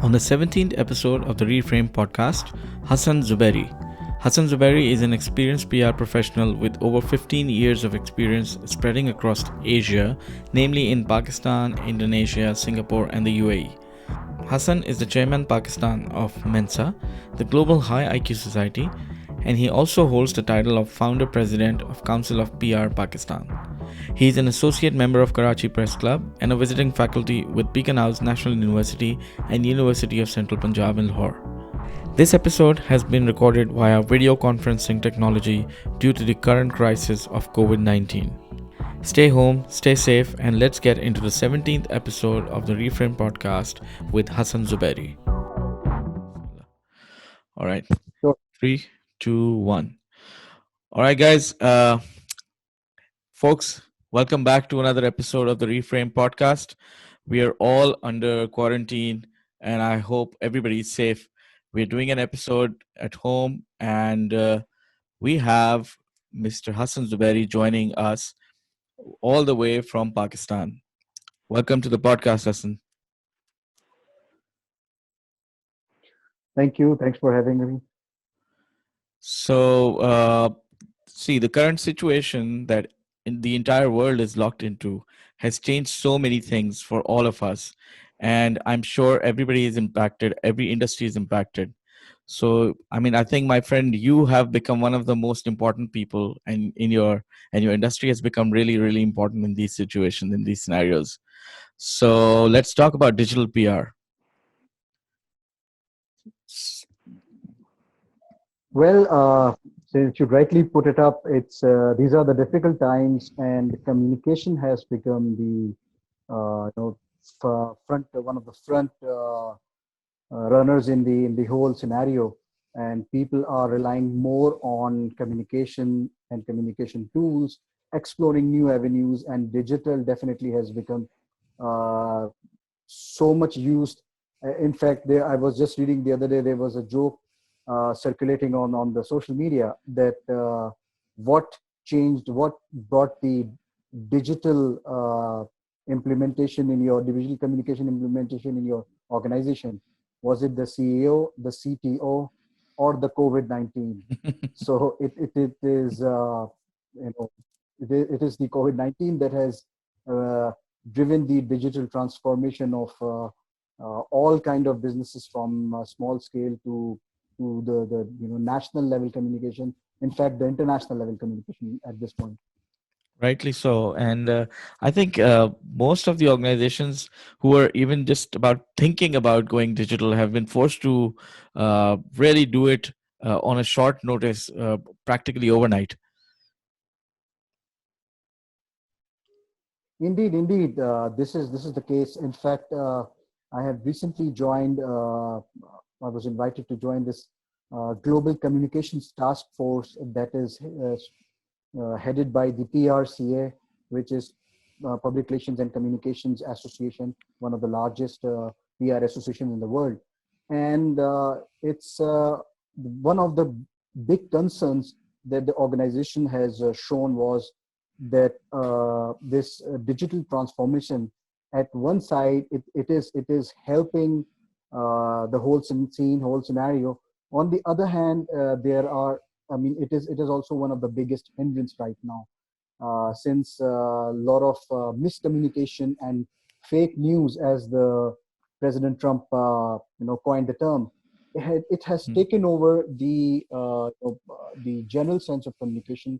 On the 17th episode of the Reframe podcast, Hasan Zuberi. Hasan Zuberi is an experienced PR professional with over 15 years of experience spreading across Asia, namely in Pakistan, Indonesia, Singapore, and the UAE. Hasan is the Chairman Pakistan of Mensa, the global high IQ society, and he also holds the title of Founder President of Council of PR Pakistan. He is an associate member of Karachi Press Club and a visiting faculty with Beaconhouse National University and University of Central Punjab in Lahore. This episode has been recorded via video conferencing technology due to the current crisis of COVID-19. Stay home, stay safe, and let's get into the 17th episode of the Reframe podcast with Hasan Zuberi. All right. Sure. 3, 2, 1. All right, guys. Folks, welcome back to another episode of the Reframe podcast. We are all under quarantine, and I hope everybody is safe. We're doing an episode at home, and we have Mr. Hasan Zuberi joining us all the way from Pakistan. Welcome to the podcast, Hasan. Thank you. Thanks for having me. So, see, the current situation that the entire world is locked into has changed so many things for all of us. And I'm sure everybody is impacted, every industry is impacted. So, I mean, I think, my friend, you have become one of the most important people, and your industry has become really, really important in these situations, in these scenarios. So, let's talk about digital PR. Well, since you rightly put it up, it's these are the difficult times, and communication has become the front one of the front runners in the whole scenario, and people are relying more on communication and communication tools, exploring new avenues, and digital definitely has become uh, so much used. In fact, I was just reading the other day, there was a joke circulating on the social media that what changed, what brought the digital implementation in your digital communication implementation in your organization. Was it the CEO, the CTO, or the COVID-19? So it is, it is the COVID-19 that has uh, driven the digital transformation of all kind of businesses, from small scale to the national level communication. In fact, the international level communication at this point. Rightly so. And I think most of the organizations who are even just about thinking about going digital have been forced to really do it on a short notice, practically overnight. Indeed, indeed, this is the case. In fact, I have recently joined. I was invited to join this global communications task force that is headed by the PRCA, which is Public Relations and Communications Association, one of the largest PR associations in the world. And it's one of the big concerns that the organization has shown was that this digital transformation, at one side, it is helping the whole scene, whole scenario. On the other hand, there are, I mean, it is also one of the biggest hindrance right now, since a lot of miscommunication and fake news, as the President Trump coined the term. It has Hmm. taken over the general sense of communication,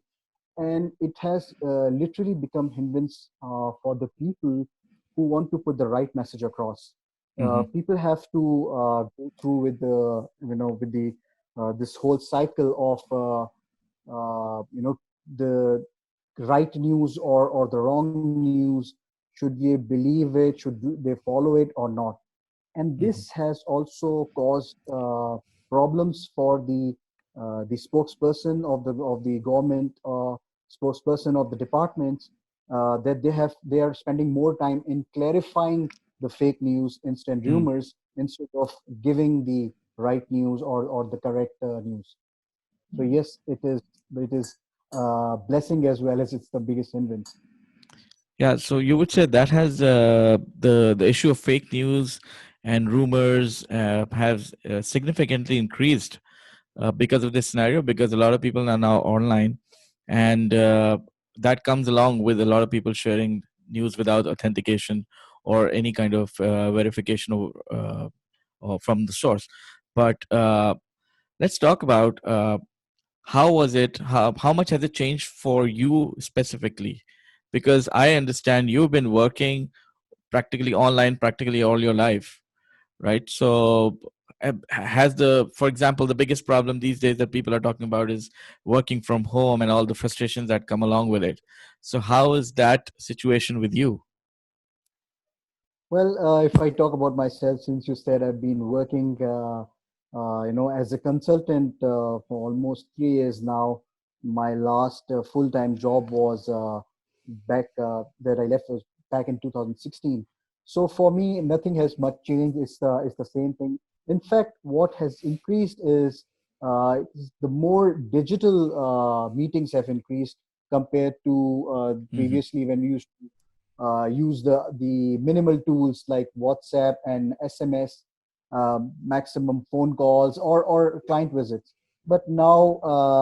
and it has literally become hindrance for the people who want to put the right message across. Mhm. People have to go through with the with the this whole cycle of the right news or the wrong news. Should they believe it? Should they follow it or not? And Mhm. this has also caused problems for the spokesperson of the government, spokesperson of the departments, that they are spending more time in clarifying the fake news, instant Mm. rumors, instead of giving the right news or the correct news. So yes, it is blessing as well as it's the biggest hindrance. Yeah, so you would say that has the issue of fake news and rumors have significantly increased because of this scenario, because a lot of people are now online, and that comes along with a lot of people sharing news without authentication or any kind of verification or from the source. But let's talk about how was it, how much has it changed for you specifically, because I understand you've been working practically online practically all your life, right? So has the, for example, the biggest problem these days that people are talking about is working from home and all the frustrations that come along with it. So how is that situation with you? Well, if I talk about myself, since you said I've been working, as a consultant for almost 3 years now. My last full-time job was back that I left was back in 2016. So for me, nothing has much changed. It's the same thing. In fact, what has increased is the more digital meetings have increased compared to Hmm. previously when we used to use the minimal tools like WhatsApp and SMS, maximum phone calls or client visits. But now,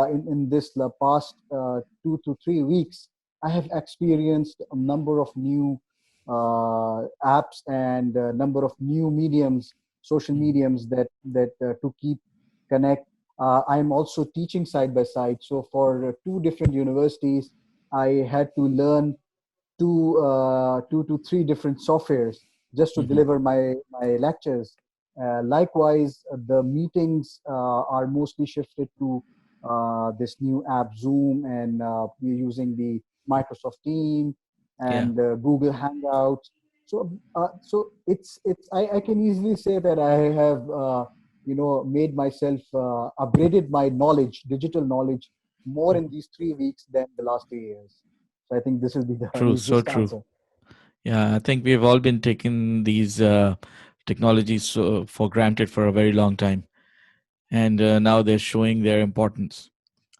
in this past 2 to 3 weeks, I have experienced a number of new apps and a number of new mediums, social mediums that to keep connect. I'm also teaching side by side. So for two different universities, I had to learn two to three different softwares just to Hmm. deliver my lectures. Likewise, the meetings are mostly shifted to this new app Zoom, and we're using the Microsoft Team Yeah. and Google Hangouts. So I can easily say that I have made myself upgraded my knowledge, digital knowledge, more in Mhm. these 3 weeks than the last 3 years. So I think this will be the True, so easiest true. answer. Yeah, I think we've all been taking these technologies for granted for a very long time, and now they're showing their importance.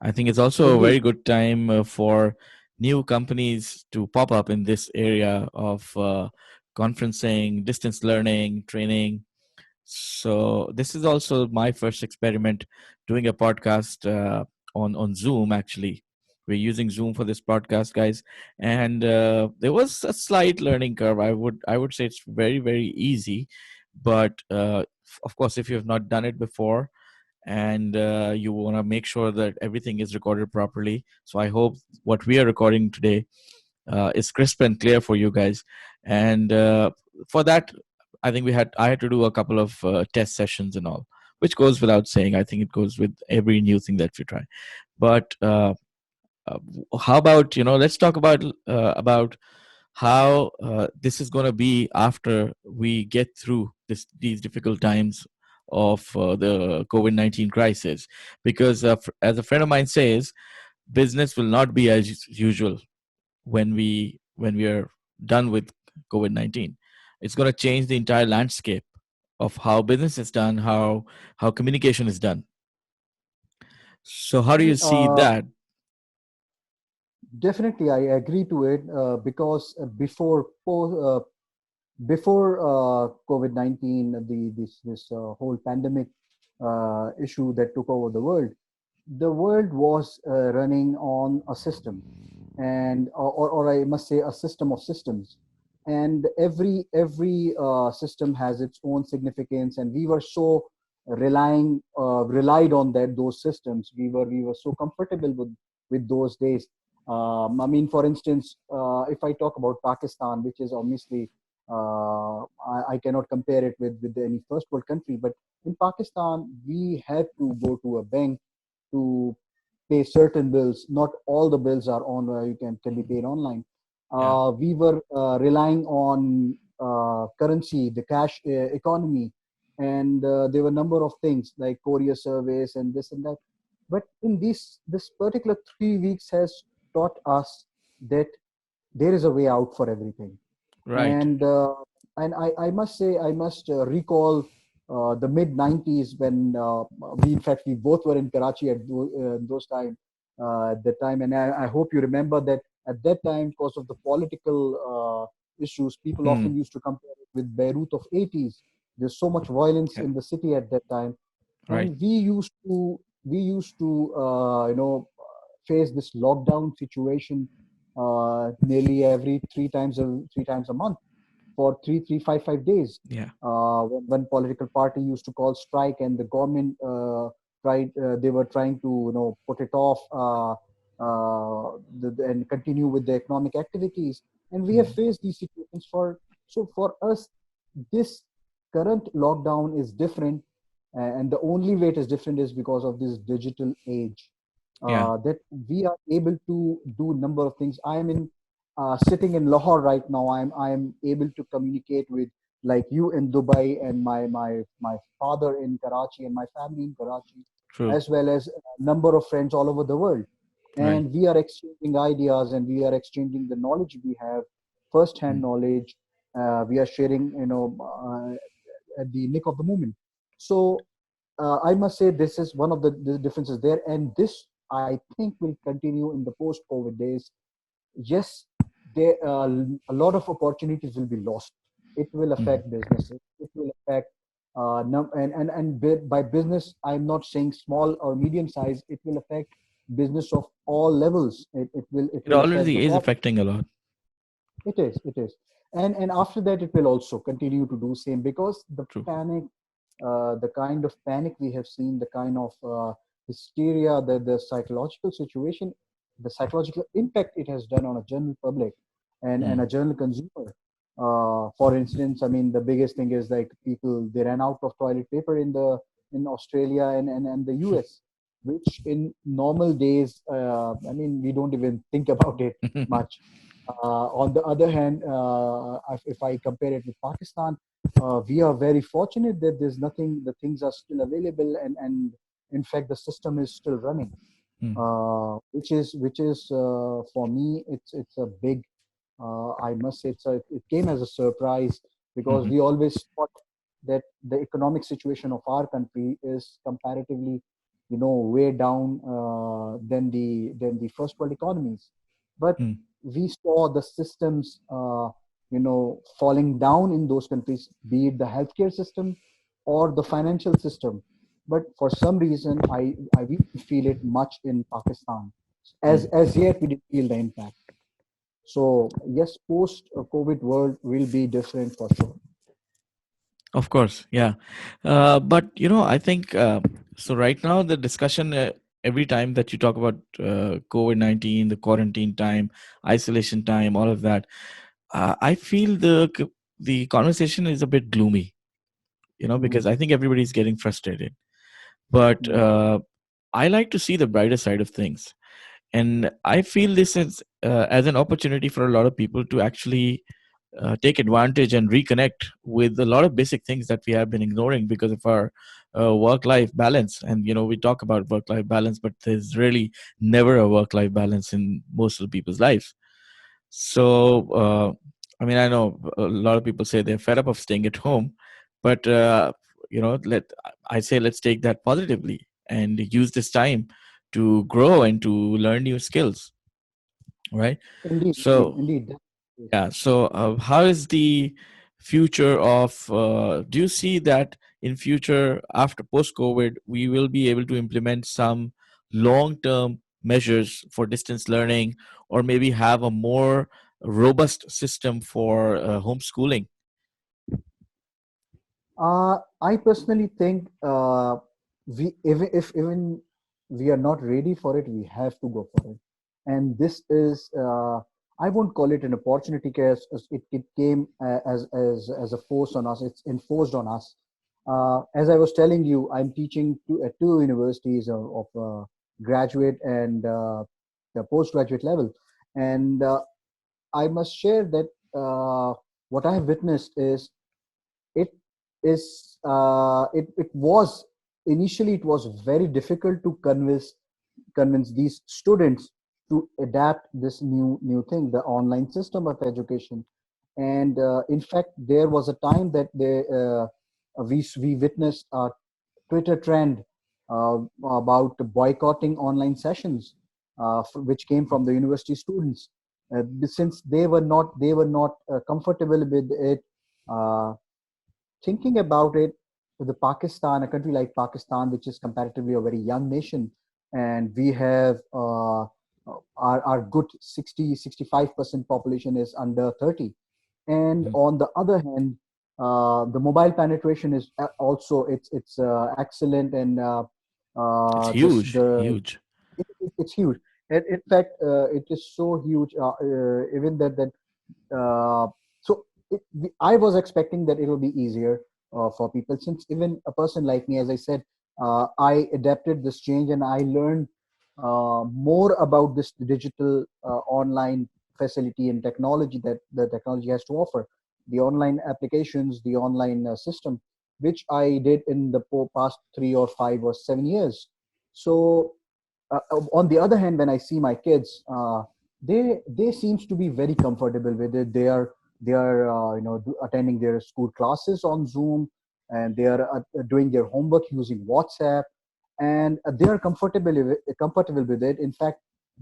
I think it's also a Agreed. very good time for new companies to pop up in this area of conferencing, distance learning, training. So this is also my first experiment doing a podcast on Zoom. Actually, we're using Zoom for this podcast, guys, and there was a slight learning curve. I would say it's very very easy, but of course, if you have not done it before and you want to make sure that everything is recorded properly. So I hope what we are recording today is crisp and clear for you guys. And for that, I had to do a couple of test sessions and all, which goes without saying. I think it goes with every new thing that we try. But uh, how about, let's talk about how this is going to be after we get through these difficult times of the COVID-19 crisis, because as a friend of mine says, business will not be as usual when we are done with COVID-19. It's going to change the entire landscape of how business is done, how communication is done. So how do you Well, see that? definitely, I agree to it because before COVID-19, this whole pandemic issue that took over the world was running on a system, and or I must say a system of systems, and every system has its own significance, and we were so relied on those systems. We were so comfortable with those days. I mean, for instance, if I talk about Pakistan, which is obviously I cannot compare it with any first world country, but in Pakistan, we had to go to a bank to pay certain bills. Not all the bills are on you can be paid online. Yeah. We were relying on currency, the cash economy, and there were a number of things like courier service and this and that. But in this particular 3 weeks has taught us that there is a way out for everything. Right. And I must say, I must recall the mid 90s when we in fact we both were in Karachi at those time at that time. And I hope you remember that at that time, because of the political issues, people Hmm. often used to compare it with Beirut of 80s. There's so much violence Yeah. in the city at that time, Right. and we used to face this lockdown situation nearly every 3 times a month for 5 days. Yeah. When political party used to call strike and the government they were trying to put it off and continue with the economic activities. And we have Mm. faced these situations for us. This current lockdown is different, and the only way it is different is because of this digital age, Yeah. that we are able to do a number of things. I am in sitting in Lahore right now. I'm able to communicate with, like, you in Dubai, and my father in Karachi, and my family in Karachi, True. as well as a number of friends all over the world. Right. And we are exchanging ideas, and we are exchanging the knowledge we have, first-hand Mm. knowledge. We are sharing, at the nick of the moment. So I must say this is one of the differences there, and this I think will continue in the post-COVID days. Yes, there a lot of opportunities will be lost. It will Mm. affect businesses. It will affect by business, I'm not saying small or medium size. It will affect business of all levels. It It will affect the already is corporate. affecting a lot. It is, and after that it will also continue to do same, because the True. panic, the kind of panic we have seen, the kind of hysteria, the psychological situation, the psychological impact it has done on a general public and a Mm. general consumer. For instance, I mean, the biggest thing is, like, people, they ran out of toilet paper in Australia and the US, which in normal days, I mean, we don't even think about it much. On the other hand, if I compare it with Pakistan, we are very fortunate that there's nothing, the things are still available, and in fact, the system is still running, Mm. which is for me, it's a big, I must say, it came as a surprise, because Mhm. we always thought that the economic situation of our country is comparatively, way down than the first world economies. But Mm. we saw the systems, falling down in those countries, be it the healthcare system or the financial system. But for some reason, I really feel it much in Pakistan. Mm. As yet, we didn't feel the impact. So yes, post COVID world will be different for sure. Of course, yeah. But I think so. Right now, the discussion every time that you talk about COVID-19, the quarantine time, isolation time, all of that, I feel the conversation is a bit gloomy. Because Mm, I think everybody's getting frustrated. But mm, I like to see the brighter side of things, and I feel this as an opportunity for a lot of people to actually take advantage and reconnect with a lot of basic things that we have been ignoring because of our work-life balance. And we talk about work-life balance, but there's really never a work-life balance in most of the people's lives. So I mean, I know a lot of people say they're fed up of staying at home, but let I say let's take that positively and use this time to grow and to learn new skills, right? indeed, indeed, So indeed. That's the case. yeah. So, how is the future of? Do you see that in future after post COVID, we will be able to implement some long term measures for distance learning, or maybe have a more robust system for homeschooling? I personally think we if even we are not ready for it, we have to go for it. And this is, I won't call it an opportunity, case it came as a force on us. It's enforced on us. As I was telling you, I'm teaching at two universities of graduate and the postgraduate level, and I must share that what I have witnessed is, it it was initially, it was very difficult to convince these students to adapt this new thing, the online system of education. And in fact, there was a time that we witnessed a Twitter trend about boycotting online sessions, which came from the university students, since they were not comfortable with it. uh, thinking about it, the Pakistan, a country like Pakistan, which is comparatively a very young nation, and we have our good 65% population is under 30. And Mhm. on the other hand, the mobile penetration is also it's excellent, and It's just huge, the huge. it's huge. And in fact, it is so huge, even that so I was expecting that it will be easier for people, since even a person like me, as I said, I adapted this change and I learned more about this digital online facility and technology that the technology has to offer, the online applications, the online system, which I did in the past 3 or 5 or 7 years. So on the other hand, when I see my kids, they seems to be very comfortable with it. They are attending their school classes on Zoom, and they are doing their homework using WhatsApp, and they are comfortable with it. In fact,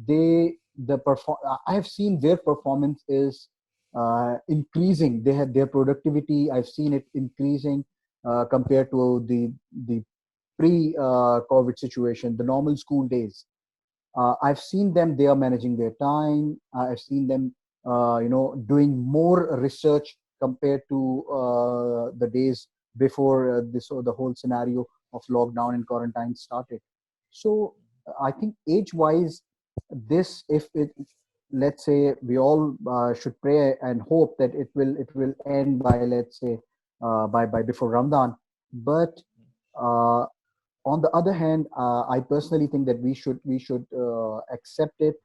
I have seen their performance is increasing. They have their productivity. I've seen it increasing compared to the pre-COVID situation, the normal school days. I've seen them; they are managing their time. I've seen them, doing more research compared to the days before this or the whole scenario of lockdown and quarantine started. So I think age-wise, this if it let's say we all should pray and hope that it will end by, let's say, by before Ramadan, but uh, on the other hand, I personally think that we should accept it.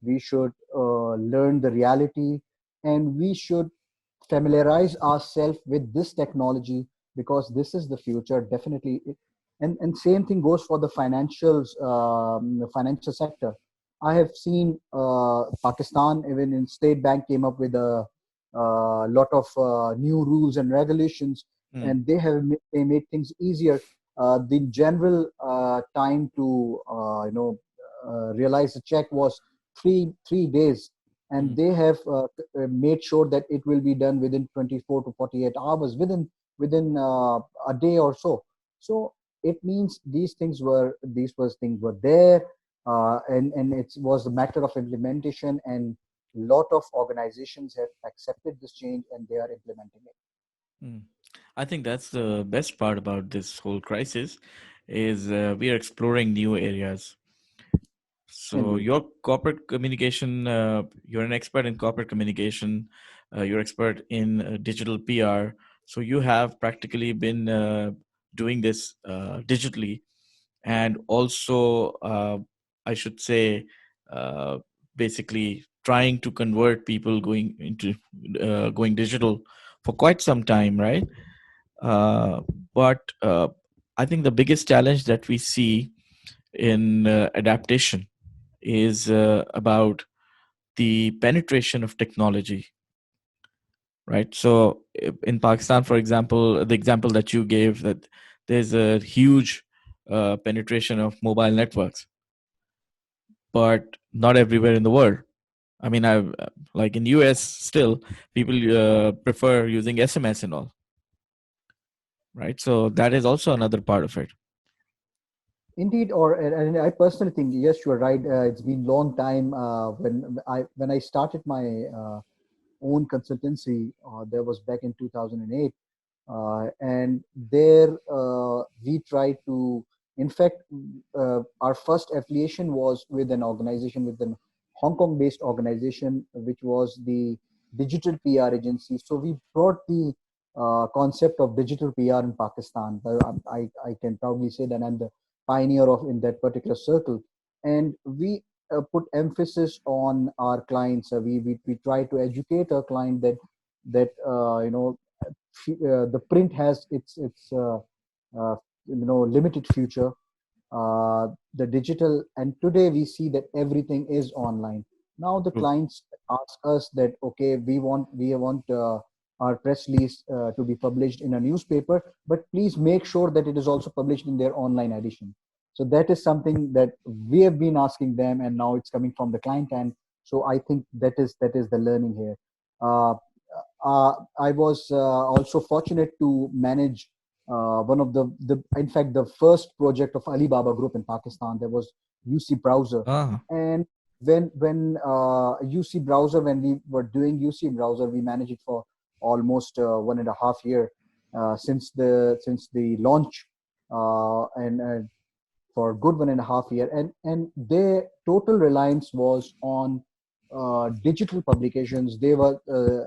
We should learn the reality, and we should familiarize ourselves with this technology, because this is the future, definitely. And same thing goes for the the financial sector. I have seen Pakistan, even in State Bank, came up with a lot of new rules and regulations, Mm. and they made things easier. The general time to realize the check was three days, and Mm. they have made sure that it will be done within 24 to 48 hours, within a day or so. So it means these things were there, and it was a matter of implementation, and lot of organizations have accepted this change and they are implementing it. Mm. I think that's the best part about this whole crisis is we are exploring new areas. So Indeed. your corporate communication, you're an expert in corporate communication, you're expert in digital PR. So you have practically been doing this digitally, and also I should say uh, basically trying to convert people going digital for quite some time, right? Uh, but I think the biggest challenge that we see in adaptation is about the penetration of technology, right? So in Pakistan, for example, the example that you gave, that there's a huge penetration of mobile networks, but not everywhere in the world. I mean, I like in US still people prefer using SMS and all, right? So that is also another part of it. Indeed, and I personally think, yes, you're right. It's been long time when I started my own consultancy. There was back in 2008, and there we tried to. In fact, our first affiliation was with an organization, with an Hong Kong-based organization, which was the Digital PR Agency. So we brought the concept of digital PR in Pakistan. I can proudly say that I'm the pioneer of in that particular circle, and we put emphasis on our clients. We try to educate our client that the print has uh, limited future. The digital, and today we see that everything is online. Now the True. clients ask us that, okay, we want our press release to be published in a newspaper, but please make sure that it is also published in their online edition. So that is something that we have been asking them, and now it's coming from the client end. So I think that is the learning here. uh, I was also fortunate to manage one of in fact, the first project of Alibaba Group in Pakistan. There was UC Browser, Ah. and when UC Browser, when we were doing UC Browser, we managed it for almost 1.5 year since the launch, and for good 1.5 year, and their total reliance was on digital publications. They were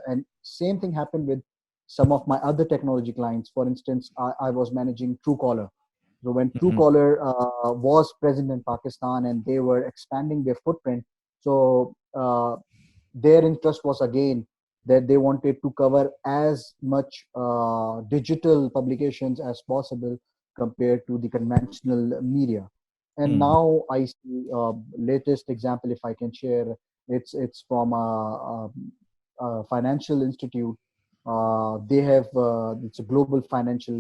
and same thing happened with some of my other technology clients. For instance, I was managing Truecaller. So when Mhm. Truecaller was present in Pakistan and they were expanding their footprint, so their interest was again that they wanted to cover as much digital publications as possible compared to the conventional media. And Mm. now I see latest example, if I can share. It's from a financial institute. They have it's a global financial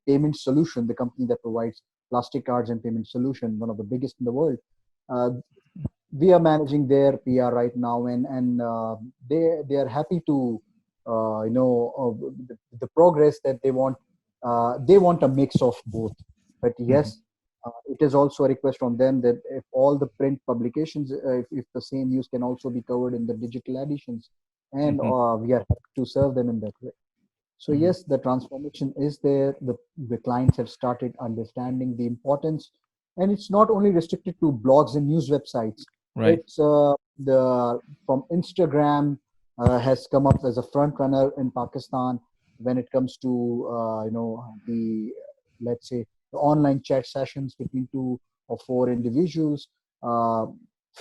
payment solution. The company that provides plastic cards and payment solution, one of the biggest in the world. Uh, we are managing their PR right now, and they are happy to the progress that they want. They want a mix of both, but Mhm. yes, it is also a request from them that if all the print publications, if the same news can also be covered in the digital editions, and Mhm. we are happy to serve them in that way. So Mhm. yes, the transformation is there. The clients have started understanding the importance, and it's not only restricted to blogs and news websites. Right. It's the from Instagram has come up as a front runner in Pakistan when it comes to the, let's say, the online chat sessions between two or four individuals. Uh,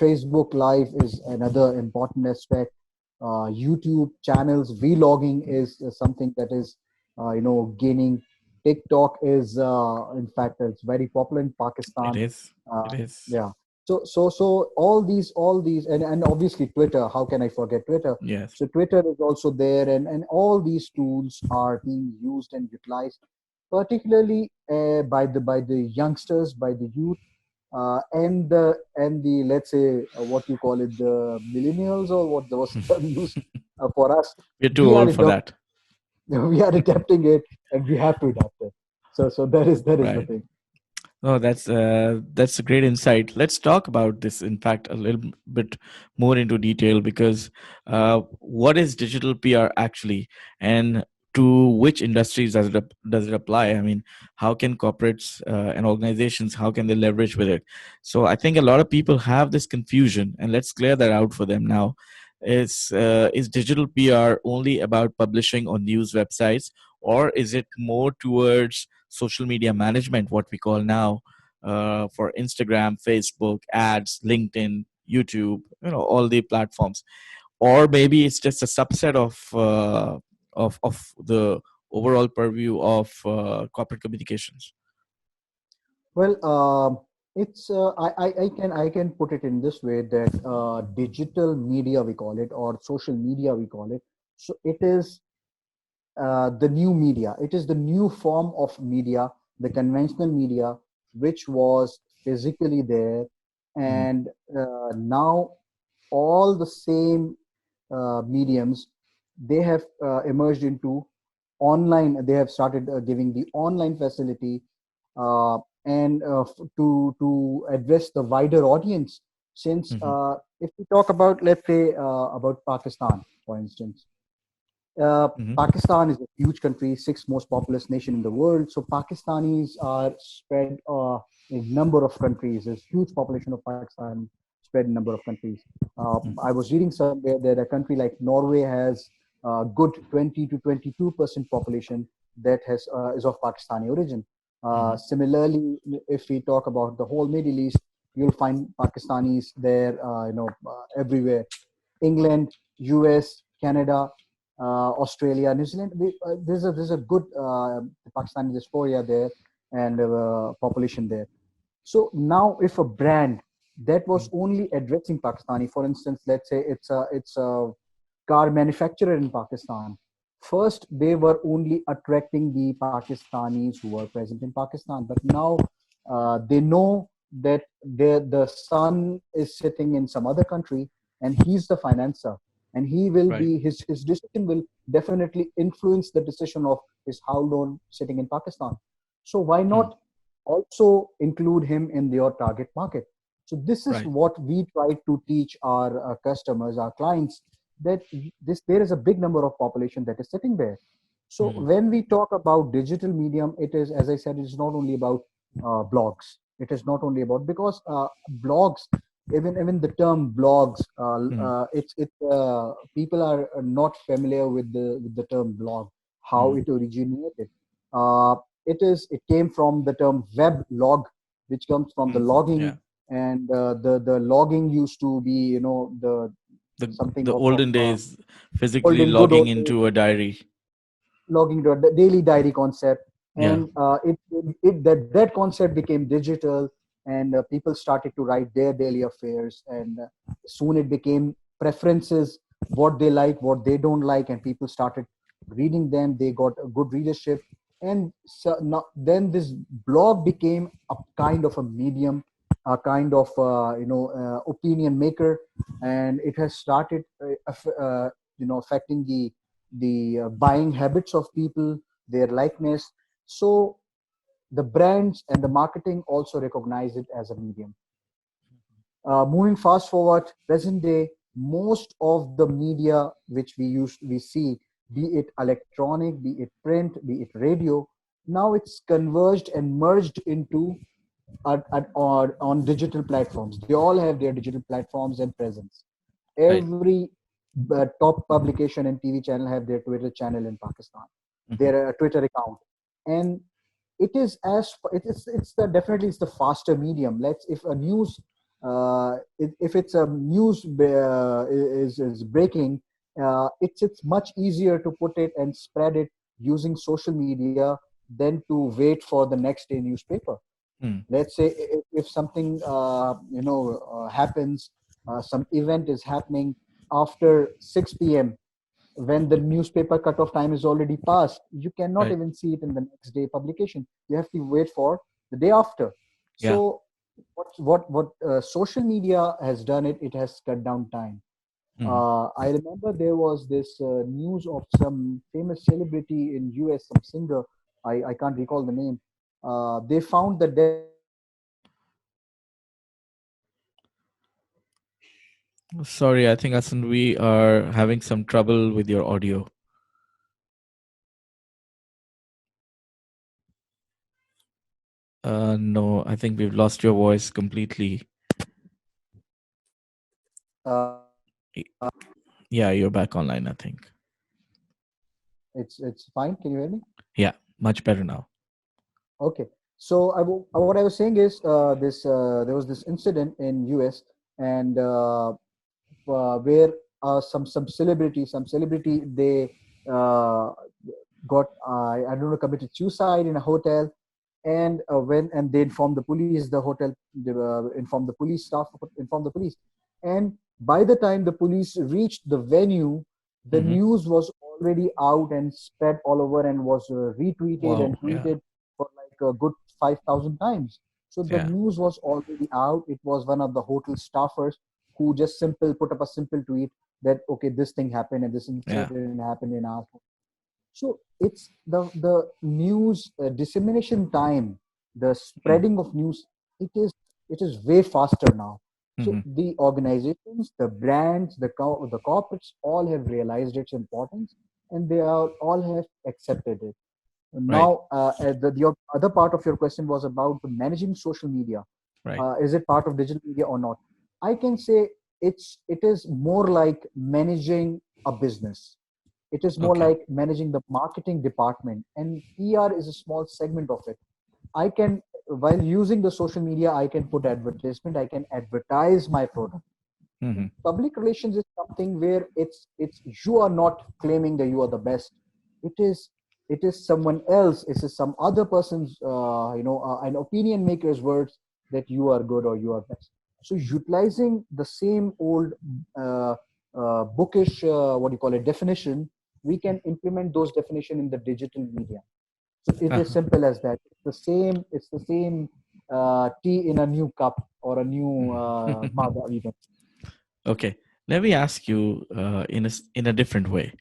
Facebook Live is another important aspect. YouTube channels, vlogging is something that is, gaining. TikTok is, in fact, it's very popular in It Pakistan. is. Uh, It is. yeah. So all these, and obviously Twitter. How can I forget Twitter? Yes. So Twitter is also there, and all these tools are being used and utilized, particularly by the youngsters, by the youth, and the let's say what you call it, the millennials, or what was the term used for us. We're too We are old for adopt, that. we are adapting it, and we have to adapt it. So that is the Right. thing. Oh, that's a great insight. Let's talk about this, in fact, a little bit more into detail because what is digital PR actually, and to which industries does it apply? I mean, how can corporates and organizations, how can they leverage with it? So I think a lot of people have this confusion, and let's clear that out for them now. Is digital PR only about publishing on news websites, or is it more towards social media management, what we call now, for Instagram, Facebook, ads, LinkedIn, YouTube, all the platforms, or maybe it's just a subset of the overall purview of corporate communications. Well, it's I can put it in this way that digital media, we call it, or social media, we call it. So it is the new media. It is the new form of media, the conventional media, which was physically there, Mhm. and now all the same mediums, they have emerged into online. They have started giving the online facility, uh, and to address the wider audience. Since Mhm. if we talk about, let's say, about Pakistan, for instance, Mhm. Pakistan is a huge country, sixth most populous nation in the world. So Pakistanis are spread in number of countries. There's huge population of Pakistan spread in number of countries. I Mhm. was reading somewhere that a country like Norway has good 20 to 22% population that has is of Pakistani origin. Mhm. Similarly, if we talk about the whole Middle East, you'll find Pakistanis there, everywhere. England, US, Canada, Australia, New Zealand. There's a good Pakistani diaspora there, and population there. So now, if a brand that was only addressing Pakistani, for instance, let's say it's a car manufacturer in Pakistan. First, they were only attracting the Pakistanis who were present in Pakistan, but now they know that the son is sitting in some other country, and he's the financer. and he will Right. be his decision will definitely influence the decision of his household sitting in Pakistan. So why Mm. not also include him in your target market? So this is Right. what we try to teach our customers, our clients, that this there is a big number of population that is sitting there. So Mm. when we talk about digital medium, it is, as I said, it's not only about blogs. It is not only about, because blogs, even the term blogs, Mm. people are not familiar with the term blog, how Mm. it originated. Uh, it came from the term web log, which comes from the Mm. Yeah. logging, and the logging used to be, the something The of olden days, physically olden good logging old days, into a diary. logging the daily diary concept, Yeah. and that concept became digital, and people started to write their daily affairs, and soon it became preferences, what they like, what they don't like, and people started reading them. They got a good readership, and so now, then this blog became a kind of a medium, a kind of opinion maker, and it has started affecting the buying habits of people, their likeness. So the brands and the marketing also recognize it as a medium. Moving fast forward, present day, most of the media which we see, be it electronic, be it print, be it radio, now it's converged and merged into or on digital platforms. They all have their digital platforms and presence. Right. Every top publication and TV channel have their Twitter channel in Pakistan, Hmm. their Twitter account, and it's the definitely it's the faster medium. Let's if a news if it's a news is breaking, it's much easier to put it and spread it using social media than to wait for the next day newspaper. Mm. Let's say if something happens, some event is happening after 6 p.m., when the newspaper cutoff time is already passed, you cannot Right. even see it in the next day publication. You have to wait for the day after. Yeah. So what social media has done, it has cut down time. Mm. I remember there was this news of some famous celebrity in US, some singer. I can't recall the name. They found the dead body in the Sorry, I think Hassan, we are having some trouble with your audio. No, I think we've lost your voice completely. Y- Yeah, you're back online, I think. it's fine. Can you hear me? Yeah, much better now. Okay. So what I was saying is this there was this incident in US, and where some celebrity, they uh, got I don't know, committed suicide in a hotel, and and they informed the police. The hotel, they, informed the police staff, informed the police, and by the time the police reached the venue, the Hmm. news was already out and spread all over, and was retweeted and Wow. Yeah. tweeted for like a good 5,000 times. So the Yeah. news was already out. It was one of the hotel staffers who just simple put up a simple tweet that, okay, this thing happened and this Yeah. incident happened in our. So it's the news dissemination time, the Mm. spreading of news. It is way faster now. So Hmm. the organizations, the brands, the corporates all have realized its importance, and they are all have accepted it. Right. Now, your other part of your question was about the managing social media. Right. Is it part of digital media or not? I can say it is more like managing a business. It is more Okay. like managing the marketing department, and PR is a small segment of it. I can, while using the social media, I can put advertisement, I can advertise my product. Hmm. Public relations is something where it's you are not claiming that you are the best. It is it is someone else, it is some other person's an opinion maker's words that you are good or you are best. So utilizing the same old uh, bookish, what do you call it, definition, we can implement those definition in the digital media. So it is Uh-huh. simple as that. It's the same tea in a new cup or a new mug, we can. Okay. Let me ask you in a different way.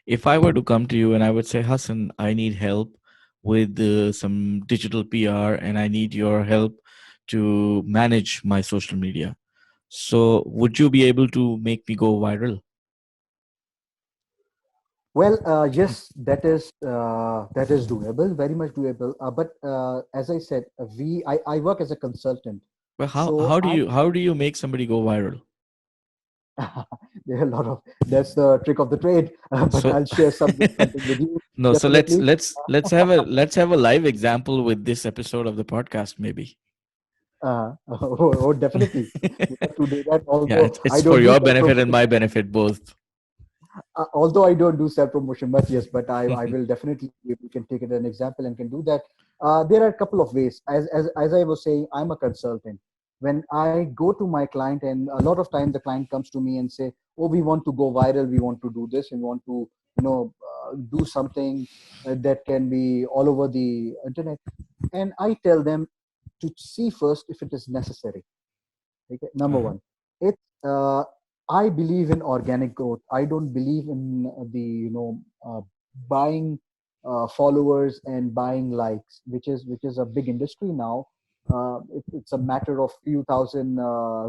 If I were to come to you and I would say, Hassan, I need help with some digital PR and I need your help to manage my social media. So, would you be able to make me go viral? Well, yes, that is doable, very much doable. But as I said, I work as a consultant, Well, so how do you make somebody go viral? there are a lot of that's the trick of the trade. But So, I'll share something with you no. So definitely. let's have a live example with this episode of the podcast, maybe. Definitely, we have to do that. Yeah, Although it's I for don't do your self benefit and promotion, my benefit both. although I don't do self promotion much, yes, but I will definitely, we can take it as an example and can do that. There are a couple of ways. As I was saying, I'm a consultant. When I go to my client, and a lot of times the client comes to me and say, "Oh, we want to go viral. We want to do this. We want to, do something that can be all over the internet." And I tell them to see first if it is necessary. Okay, number Uh-huh. one, it's I believe in organic growth. I don't believe in the buying followers and buying likes, which is a big industry now. It's a matter of few thousand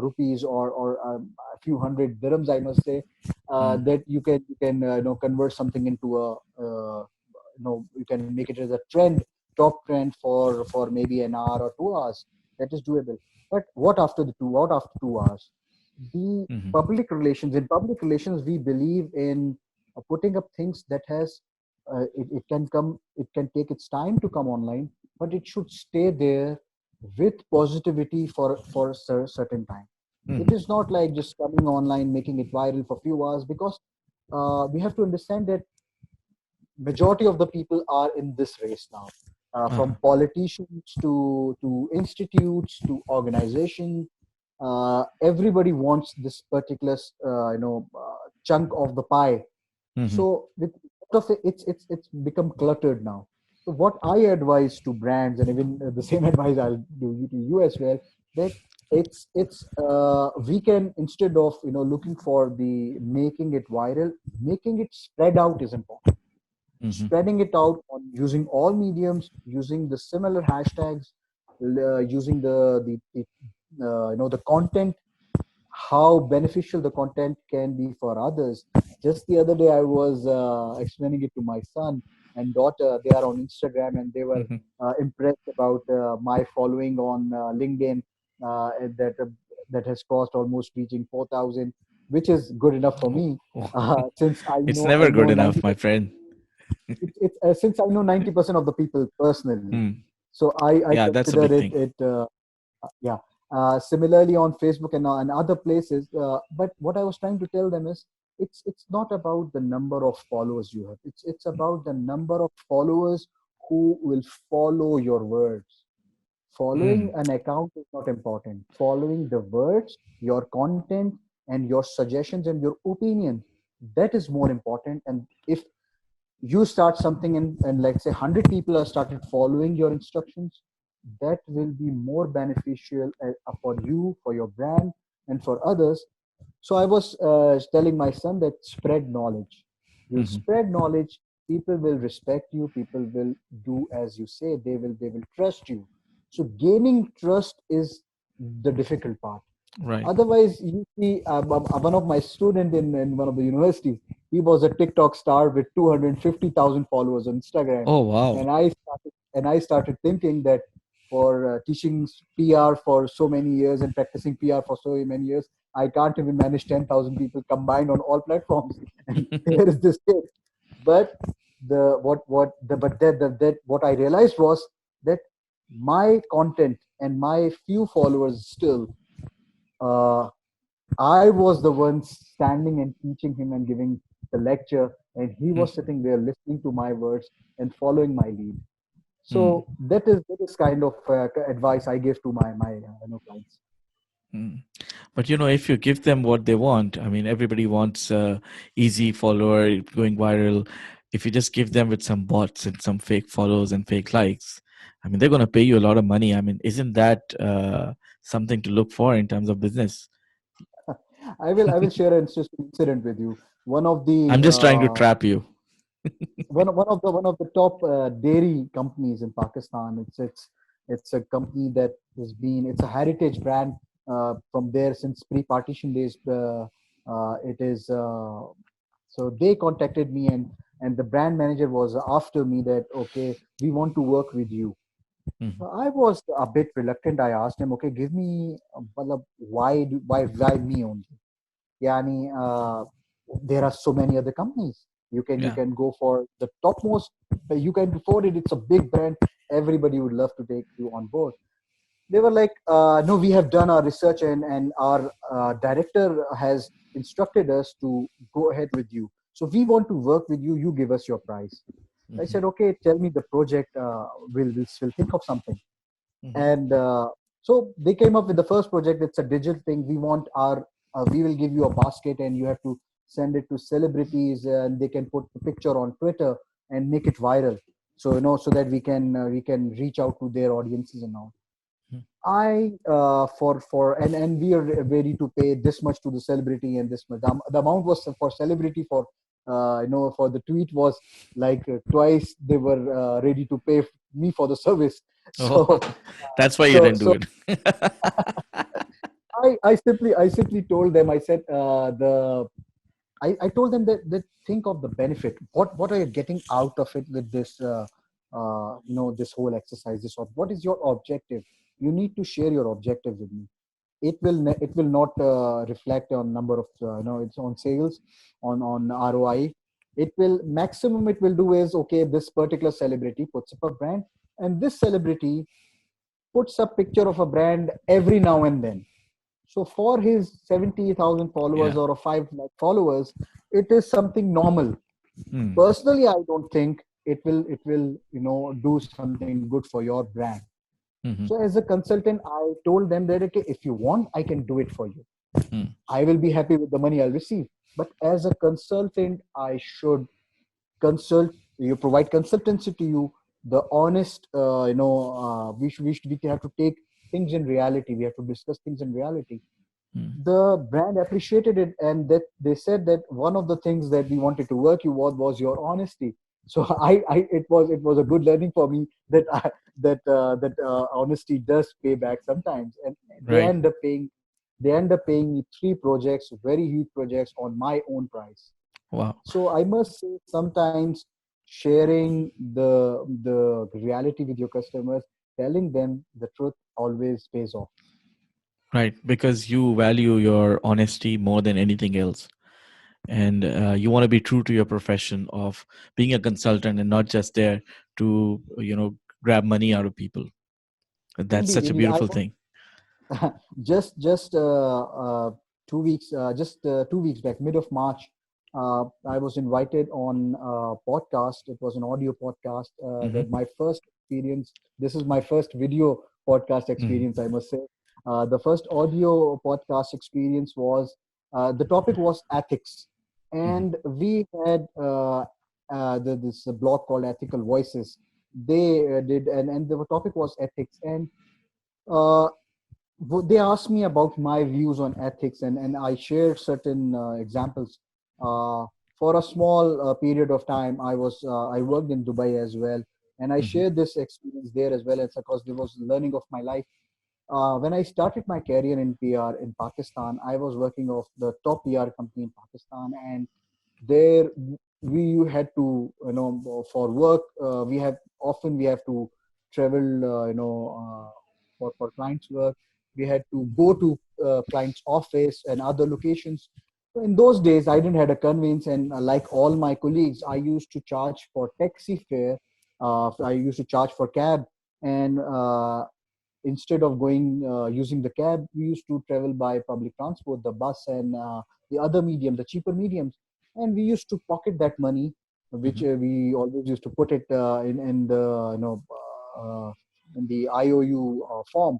rupees, or a few hundred dirhams, I must say, Mm, that you can convert something into a you can make it as a trend, top trend for maybe an hour or 2 hours. That is doable. But what after 2 hours? The mhm, public relations. In public relations, we believe in putting up things that has it can take its time to come online, but it should stay there with positivity for a certain time. It mhm, is not like just coming online, making it viral for few hours, because we have to understand that majority of the people are in this race now, uh-huh, from politicians to institutes to organization. Everybody wants this particular chunk of the pie. mhm, So with lot of it, it's become cluttered now. So what I advise to brands, and even the same advice I'll do to you as well, that it's we can, instead of looking for the making it viral, making it spread out is important. mhm, Spreading it out on using all mediums, using the similar hashtags, using the content, how beneficial the content can be for others. Just the other day, I was explaining it to my son and daughter. They are on Instagram, and they were mhm. impressed about my following on LinkedIn, that has crossed almost reaching 4,000, which is good enough for me, since I It's know I never good know enough, 90. my friend. It's Since I know 90% of the people personally, Mm. so I Yeah, that's a consider big it thing. yeah. Similarly on Facebook and other places. But what I was trying to tell them is, it's not about the number of followers you have. It's about the number of followers who will follow your words. Following Mm, an account is not important. Following the words, your content, and your suggestions and your opinion, that is more important. And if you start something, and let's say 100 people have started following your instructions, that will be more beneficial for you, for your brand, and for others. So I was telling my son that spread knowledge. You mhm, spread knowledge, people will respect you, people will do as you say, they will trust you. So gaining trust is the difficult part. right. Otherwise, you see, one of my student in one of the universities, he was a TikTok star with 250,000 followers on Instagram, Oh, wow. and I started thinking that for teaching PR for so many years and practicing PR for so many years, I can't even manage 10,000 people combined on all platforms. And here is this kid. But the what the but that what I realized was that my content and my few followers still. Uh, I was the one standing and teaching him and giving the lecture, and he was Mm, sitting there listening to my words and following my lead. mm, So that is kind of advice I give to my clients. mm. But if you give them what they want, I mean, everybody wants easy follower going viral. If you just give them with some bots and some fake follows and fake likes, I mean, they're going to pay you a lot of money. I mean, isn't that something to look for in terms of business? I will share an interesting incident with you. One of the I'm just trying to trap you. one of the top dairy companies in Pakistan. It's a company that has been, it's a heritage brand from there since pre-partition days. It is so they contacted me, and the brand manager was after me that, okay, we want to work with you. Mhm. I was a bit reluctant. I asked him, okay, give me why me only? Yani, there are so many other companies. You Yeah. can go for the topmost. You can afford it. It's a big brand. Everybody would love to take you on board. They were like, no, we have done our research, and our director has instructed us to go ahead with you. So we want to work with you. You give us your price. I Mhm. said, okay, tell me the project. We'll think of something. Mhm. And so they came up with the first project. It's a digital thing. We will give you a basket, and you have to send it to celebrities, and they can put the picture on Twitter and make it viral. So so that we can reach out to their audiences and all. Mhm. I for and we are ready to pay this much to the celebrity, and this much. The amount was for celebrity, for for the tweet was like twice they were ready to pay me for the service. Oh, So that's why you so didn't do so it. I simply told them, I said, I told them that think of the benefit. What are you getting out of it with this this whole exercise? This, what is your objective? You need to share your objective with me. It will not reflect on number of it's on sales, on ROI. It will maximum it will do is, okay, this particular celebrity puts up a brand, and this celebrity puts a picture of a brand every now and then. So for his 70,000 followers Yeah. or a 5 lakh followers, it is something normal. Hmm. Personally, I don't think it will do something good for your brand. So Mhm. as a consultant, I told them that, okay, if you want, I can do it for you. Mm. I will be happy with the money I'll receive. But as a consultant, I should consult you, provide consultancy to you, the honest we have to take things in reality, we have to discuss things in reality. Mm. The brand appreciated it, and that they said that one of the things that we wanted to work you was your honesty. So it was a good learning for me that honesty does pay back sometimes. And they Right. end up paying they end up paying me 3 projects, very huge projects, on my own price. Wow. So I must say, sometimes sharing the reality with your customers, telling them the truth, always pays off. Right. Because you value your honesty more than anything else. And you want to be true to your profession of being a consultant and not just there to, grab money out of people. That's Indeed, such a indeed. beautiful thing. Just 2 weeks, just 2 weeks back, mid of March, I was invited on a podcast. It was an audio podcast. That Hmm. my first experience. This is my first video podcast Hmm. experience, I must say. The first audio podcast experience was, the topic was ethics, Hmm. and we had this blog called Ethical Voices. They did, and the topic was ethics, and uh, they asked me about my views on ethics, and I shared certain examples. For a small period of time, I worked in Dubai as well, and I Hmm. shared this experience there as well. It's because there was learning of my life. When I started my career in PR in Pakistan, I was working of the top PR company in Pakistan, and there we had to, for work, we have to travel, for clients work. We had to go to clients office and other locations. So in those days, I didn't had a conveyance, and like all my colleagues, I used to charge for taxi fare. I used to charge for cab, and instead of going using the cab, we used to travel by public transport, the bus, and the other medium, the cheaper mediums. And we used to pocket that money, which Hmm. we always used to put it in the uh, in the IOU form.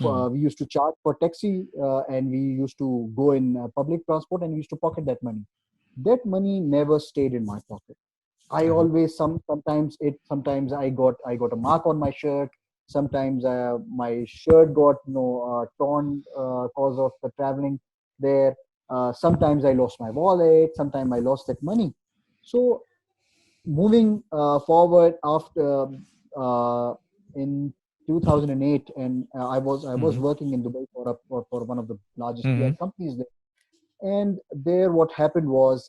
Hmm. We used to charge for taxi, and we used to go in public transport, and we used to pocket that money. That money never stayed in my pocket. I Uh-huh. always sometimes I got a mark on my shirt. Sometimes my shirt got torn cause of the traveling there. Sometimes I lost my wallet. Sometimes I lost that money. So moving forward after in 2008, and I was Mm-hmm. working in Dubai for one of the largest PR Mm-hmm. companies there. And there, what happened was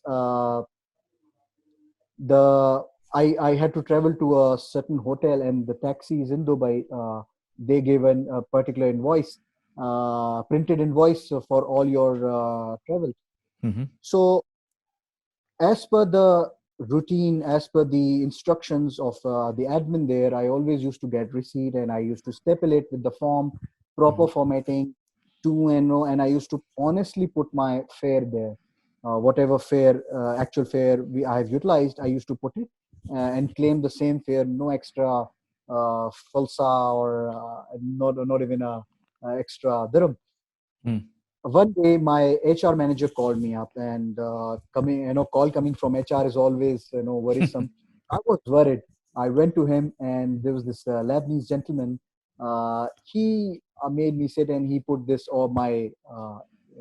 the I had to travel to a certain hotel, and the taxis in Dubai, they gave a particular invoice, printed invoice for all your travel. Mm-hmm. So as per the routine, as per the instructions of the admin there, I always used to get receipt, and I used to staple it with the form, proper formatting, to and no, and I used to honestly put my fare there. Whatever fare, actual fare I have utilized, I used to put it and claim the same fare, no extra falsa, or not even a extra dirham. Mm-hmm. One day my HR manager called me up, and call coming from HR is always worrisome. I was worried. I went to him, and there was this Lebanese gentleman. He made me sit, and he put this or my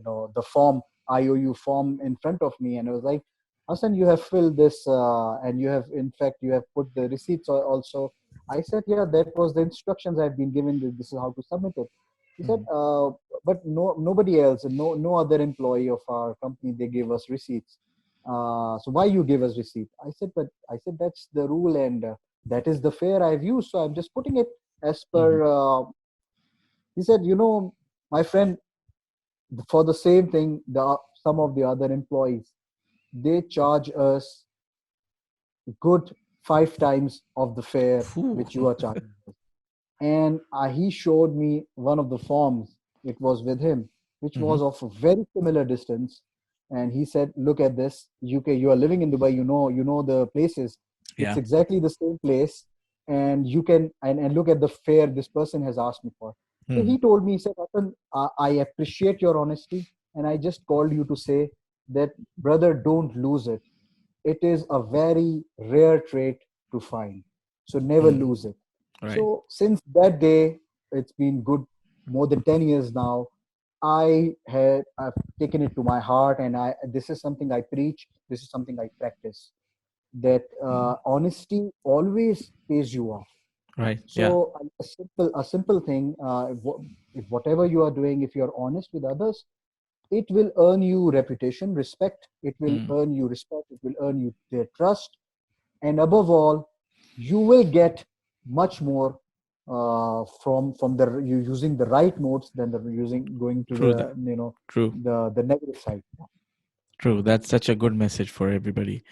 the form, IOU form, in front of me, and I was like, Hassan, you have filled this, and you have, in fact, you have put the receipts also. I said, yeah, that was the instructions I've been given. This is how to submit it. He said, but nobody else, no other employee of our company, they gave us receipts. So why you give us receipt? I said that's the rule, and that is the fare I've used, so I'm just putting it as Mm-hmm. per. He said, my friend, for the same thing, some of the other employees, they charge us good 5 times of the fare Phew. which you are charging. And he showed me one of the forms. It was with him, which Mm-hmm. was of a very similar distance. And he said, look at this, UK, you are living in Dubai, you know the places. It's Yeah. exactly the same place. And you can and look at the fare this person has asked me for. So Mm-hmm. he told me, he said, Ratan, I appreciate your honesty, and I just called you to say that, brother, don't lose it. It is a very rare trait to find, so never Mm-hmm. lose it. Right. So since that day, it's been good, more than 10 years now. I've taken it to my heart, and I this is something I preach, this is something I practice, that Mm-hmm. honesty always pays you off. Right. Yeah. So a simple thing, if whatever you are doing, if you're honest with others, it will earn you reputation, respect. It will Mm. earn you respect. It will earn you their trust, and above all, you will get much more from the you using the right notes than the using going to True that. the True. the negative side. True. That's such a good message for everybody.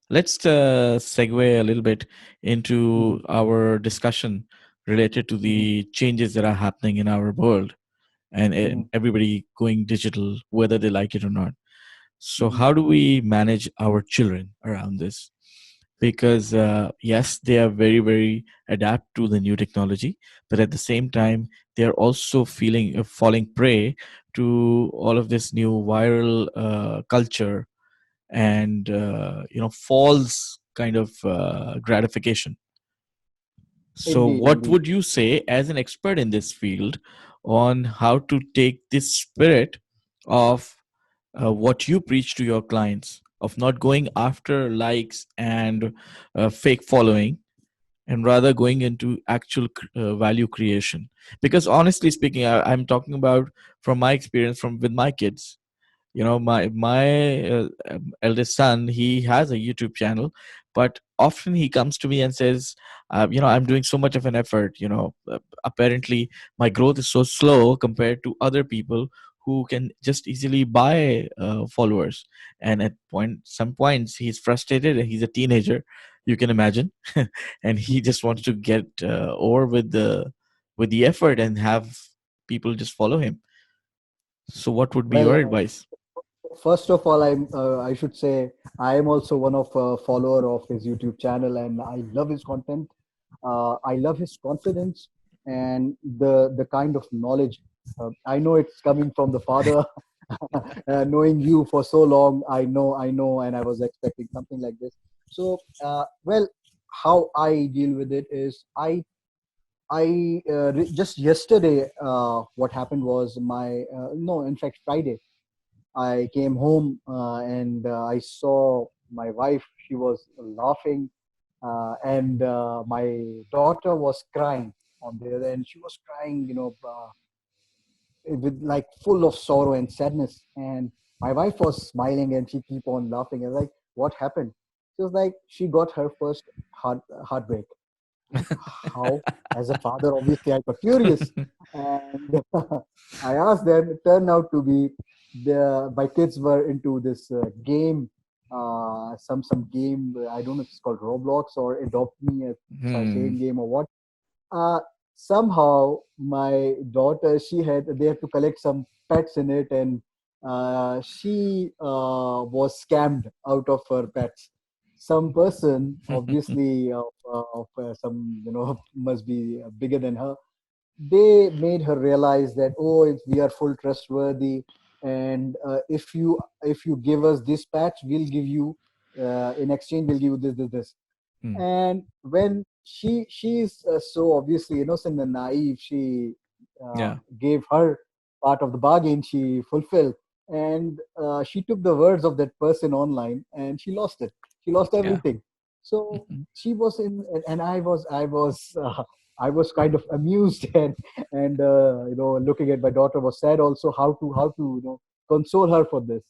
Let's segue a little bit into Mhm, our discussion related to mhm, the changes that are happening in our world, and mhm, everybody going digital, whether they like it or not. So, mhm. how do we manage our children around this? Because yes, they are very, very adapt to the new technology, but at the same time, they are also feeling falling prey to all of this new viral culture and false kind of gratification. So, Indeed, what indeed. would you say as an expert in this field on how to take this spirit of what you preach to your clients of not going after likes and fake following, and rather going into actual value creation? Because honestly speaking, I'm talking about from my experience from with my kids. My eldest son, he has a YouTube channel, but often he comes to me and says, I'm doing so much of an effort. Apparently my growth is so slow compared to other people who can just easily buy followers. And at some points he's frustrated, and he's a teenager, you can imagine. And he just wants to get over with the effort and have people just follow him. So what would be Well, your advice? first of all, I should say I am also one of follower of his YouTube channel, and I love his content. I love his confidence and the kind of knowledge. I know it's coming from the father. Knowing you for so long, I know, and I was expecting something like this. So, well, how I deal with it is just yesterday, what happened was my no, in fact, Friday. I came home and I saw my wife. She was laughing, and my daughter was crying on the other end. She was crying, with like full of sorrow and sadness. And my wife was smiling and she keep on laughing. And like, what happened? She was like, she got her first heartbreak. Like, how? As a father, obviously, I got curious, and I asked them. It turned out to be my kids were into this game, some game. I don't know if it's called Roblox or Adopt Me, same Hmm. game or what. uh, Somehow my daughter, they had to collect some pets in it, and she was scammed out of her pets. Some person, obviously of some, must be bigger than her, they made her realize that, oh, we are full trustworthy, and if you give us this patch, we'll give you, in exchange we'll give you this. Hmm. And when she's so obviously innocent and naive, she Yeah. gave her part of the bargain, she fulfilled, and she took the words of that person online and she lost it. She lost Yeah. everything. So Mhm. she was in, and I was kind of amused and looking at my daughter was sad also, how to console her for this.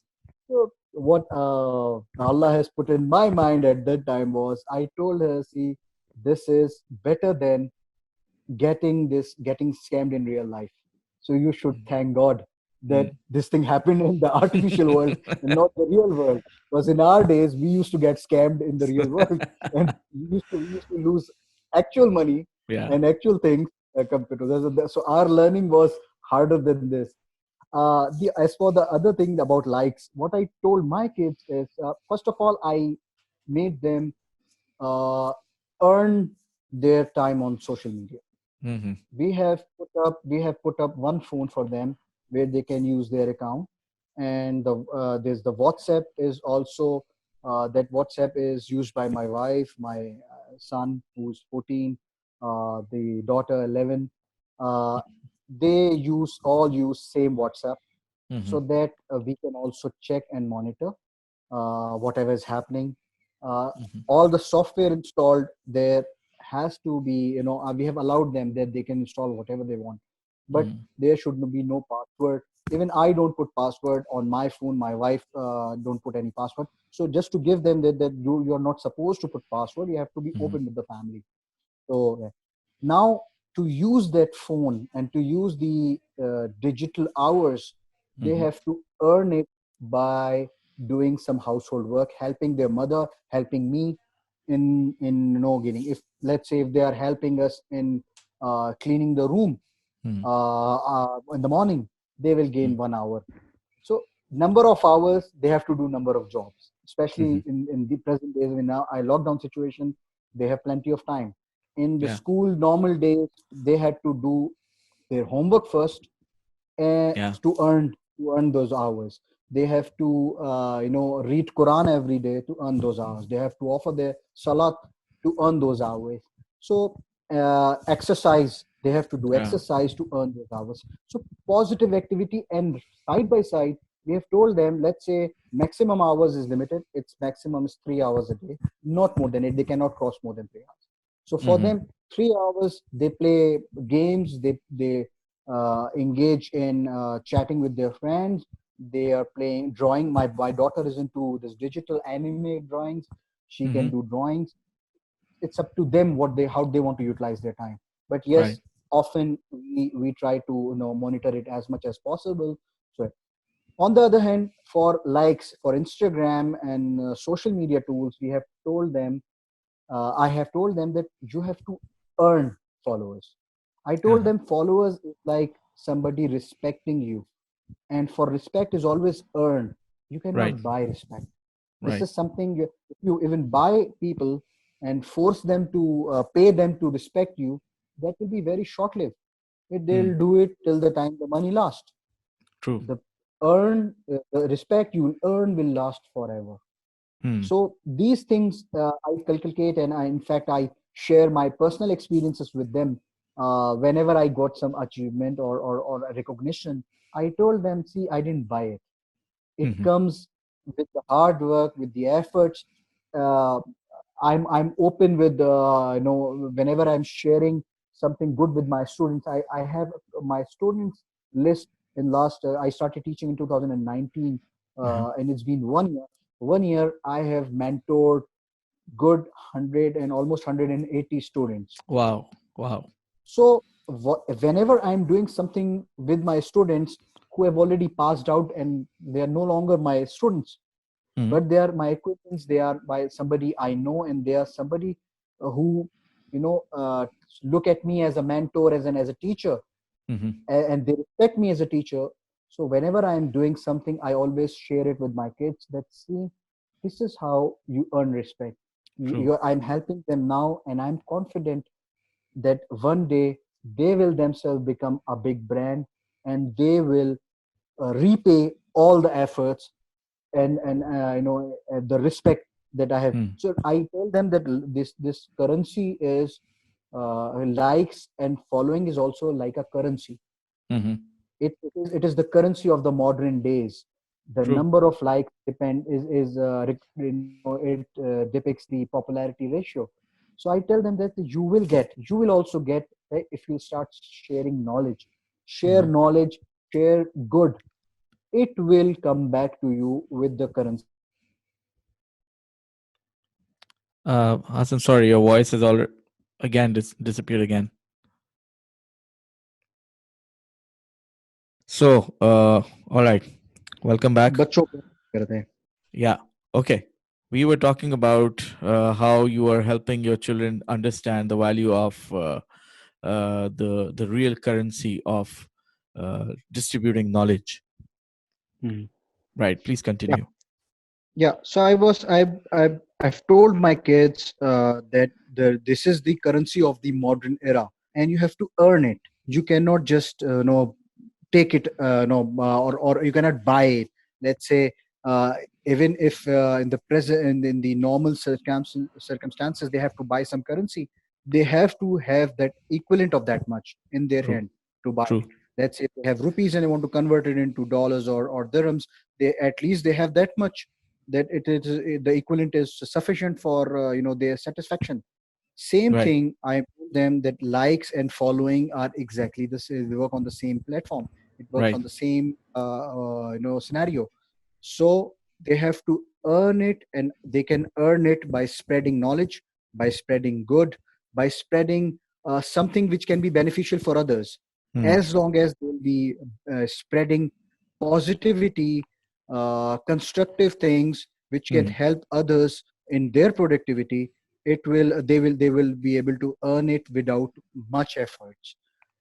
So what Allah has put in my mind at that time was, I told her, see, this is better than getting scammed in real life. So you should thank God that Hmm. this thing happened in the artificial world and not the real world. Because in our days we used to get scammed in the real world, and we used to lose actual money Yeah. and actual things compared to this. So our learning was harder than this. As for the other thing about likes, what I told my kids is, first of all, I made them uh, earn their time on social media. Hmm. We have put up one phone for them where they can use their account, and there's the WhatsApp is also, that WhatsApp is used by my wife, my son who's 14, the daughter 11. uh, they all use same WhatsApp, so Hmm. that we can also check and monitor whatever is happening. Uh, Hmm. all the software installed there has to be, we have allowed them that they can install whatever they want, but Hmm. there should be no password. Even I don't put password on my phone. My wife don't put any password. So just to give them that you're not supposed to put password. You have to be Hmm. open with the family. So now, to use that phone and to use the digital hours, they Hmm. have to earn it by doing some household work, helping their mother, helping me in getting. If, let's say, if they are helping us in cleaning the room Hmm. in the morning, they will gain 1 hour. So number of hours, they have to do number of jobs, Hmm. especially in the present days, in now a lockdown situation. They have plenty of time. In the Yeah. school normal days, they had to do their homework first, uh, Yeah. to earn those hours. They have to read Quran every day to earn those hours. They have to offer their salat to earn those hours. So exercise, they have to do Yeah. exercise to earn those hours. So positive activity, and side by side, we have told them, let's say maximum hours is limited. Its maximum is 3 hours a day, not more than it. They cannot cross more than 3 hours. So for Hmm. them, 3 hours they play games. They engage in chatting with their friends. They are playing drawing. My daughter is into this digital anime drawings. She can Hmm. do drawings. It's up to them what they how they want to utilize their time. But Right. yes, often we try to monitor it as much as possible. So on the other hand, for likes, for Instagram and social media tools, I have told them that you have to earn followers. I told Uh-huh. them followers is like somebody respecting you, and for respect is always earned. You Right. cannot buy respect. This Right. is something if you even buy people and force them to pay them to respect you, that will be very short lived. Hmm. They'll do it till the time the money lasts. True. The respect you will earn will last forever. Hmm. So these things I calculate, and in fact I share my personal experiences with them. Whenever I got some achievement or a recognition, I told them, see, I didn't buy it. It Mm-hmm. comes with the hard work, with the efforts. Uh, I'm open with whenever I'm sharing something good with my students. I have my students list in last. I started teaching in 2019, Mm-hmm. and it's been 1 year. 1 year I have mentored good 100 and almost 180 students. Wow. Wow. So whenever I'm doing something with my students who have already passed out and they are no longer my students, Mm-hmm. but they are my acquaintance, they are by somebody I know, and they are somebody who you know uh, look at me as a mentor, as a teacher, Mm-hmm. and they respect me as a teacher. So whenever I'm doing something, I always share it with my kids that, see, this is how you earn respect. True. I'm helping them now, and I'm confident that one day they will themselves become a big brand, and they will repay all the efforts and the respect that I have. Mm. So I tell them that this currency is likes and following is also like a currency. Mm-hmm. It is the currency of the modern days. The True. number of likes depend is it depicts the popularity ratio. So I tell them that you will also get, right, if you start sharing knowledge, share Mm-hmm. knowledge, share good, it will come back to you with the currency. Hassan, sorry, your voice is all again disappeared again. So, all right, welcome back. बच्चों को करते हैं. Yeah. Okay. We were talking about how you are helping your children understand the value of the real currency of distributing knowledge. Mhm. Right. Please Yeah, continue. yeah. So I've told my kids that this is the currency of the modern era, and you have to earn it. You cannot just take it or you cannot buy it. Let's say even if in the present in the normal circumstances they have to buy some currency, they have to have that equivalent of that much in their True. hand to buy it. True. Let's say if they have rupees and they want to convert it into dollars or dirhams, they at least they have that much, that it is the equivalent is sufficient for their satisfaction. Same Right. thing, I told them that likes and following are exactly the same. They work on the same platform. It works Right. on the same scenario. So they have to earn it, and they can earn it by spreading knowledge, by spreading good, by spreading something which can be beneficial for others. Hmm. As long as they'll be spreading positivity, constructive things which can Hmm. help others in their productivity, they will be able to earn it without much efforts.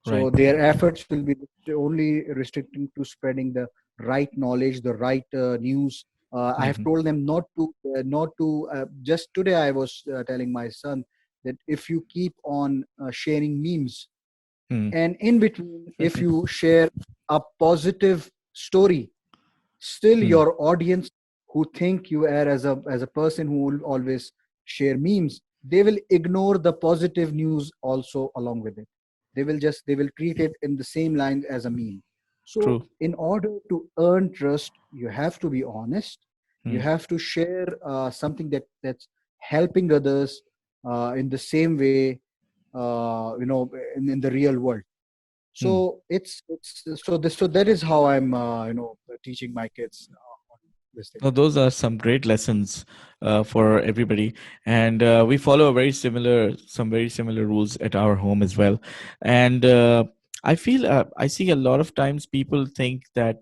So Right. their efforts will be only restricting to spreading the right knowledge, the right news. I have Hmm. told them not to just today I was telling my son that if you keep on sharing memes, Hmm. and in between if you share a positive story, still Hmm. your audience who think you are as a person who will always share memes, they will ignore the positive news also along with it. They will treat it in the same line as a meme. So True. in order to earn trust, you have to be honest. You Hmm. have to share something that's helping others in the same way, in the real world. Hmm. So so that is how I'm teaching my kids on this thing. No, those are some great lessons for everybody, and we follow some very similar rules at our home as well. And I feel I see a lot of times people think that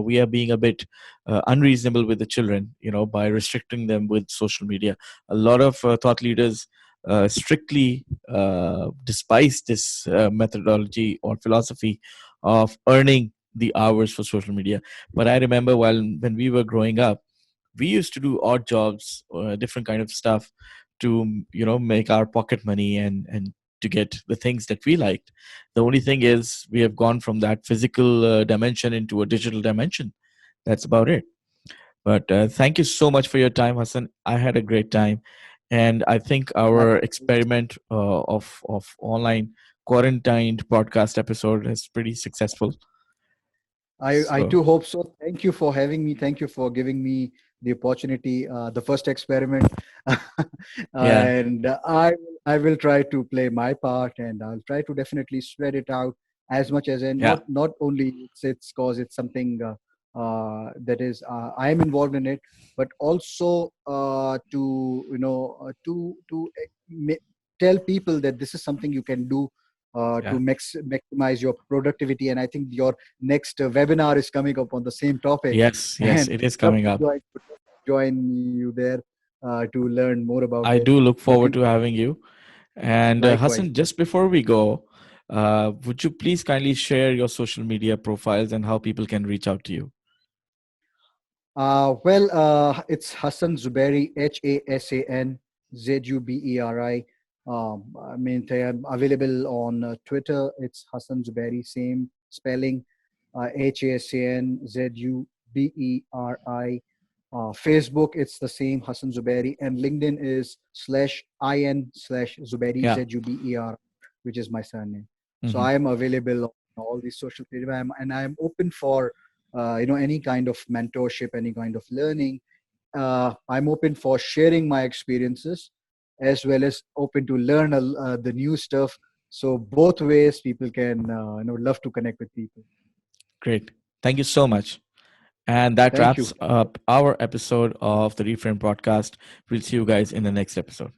we are being a bit unreasonable with the children, by restricting them with social media. A lot of thought leaders strictly despise this methodology or philosophy of earning the hours for social media. But I remember when we were growing up, we used to do odd jobs, different kind of stuff to make our pocket money and to get the things that we liked. The only thing is we have gone from that physical dimension into a digital dimension. That's about it. But thank you so much for your time, Hassan. I had a great time, and I think our Likewise. experiment of online quarantined podcast episode is pretty successful. I So do hope so. Thank you for having me. Thank you for giving me the opportunity, the first experiment, yeah, and I will try to play my part, and I'll try to definitely spread it out as much as, and yeah, not only it's cause it's something that is I am involved in it, but also to tell people that this is something you can do yeah. to maximize your productivity. And I think your next webinar is coming up on the same topic, Yes, yes, and it is love coming to up. join you there to learn more about I it. do look I forward think to having you. And likewise. Hassan, just before we go, would you please kindly share your social media profiles and how people can reach out to you? It's Hasan Zuberi, Hasan Zuberi. I mean, I'm available on Twitter. It's Hasan Zuberi, same spelling, HasanZuberi. Facebook, it's the same, Hasan Zuberi. And LinkedIn is /in/Zuberi, Yeah. Zuberi, which is my surname. So Hmm. I am available on all these social media, and I am open for any kind of mentorship, any kind of learning. I'm open for sharing my experiences, as well as open to learn the new stuff. So both ways, people can love to connect with people. Great. Thank you so much. And that Thank wraps you. up our episode of the Reframe podcast. We'll see you guys in the next episode.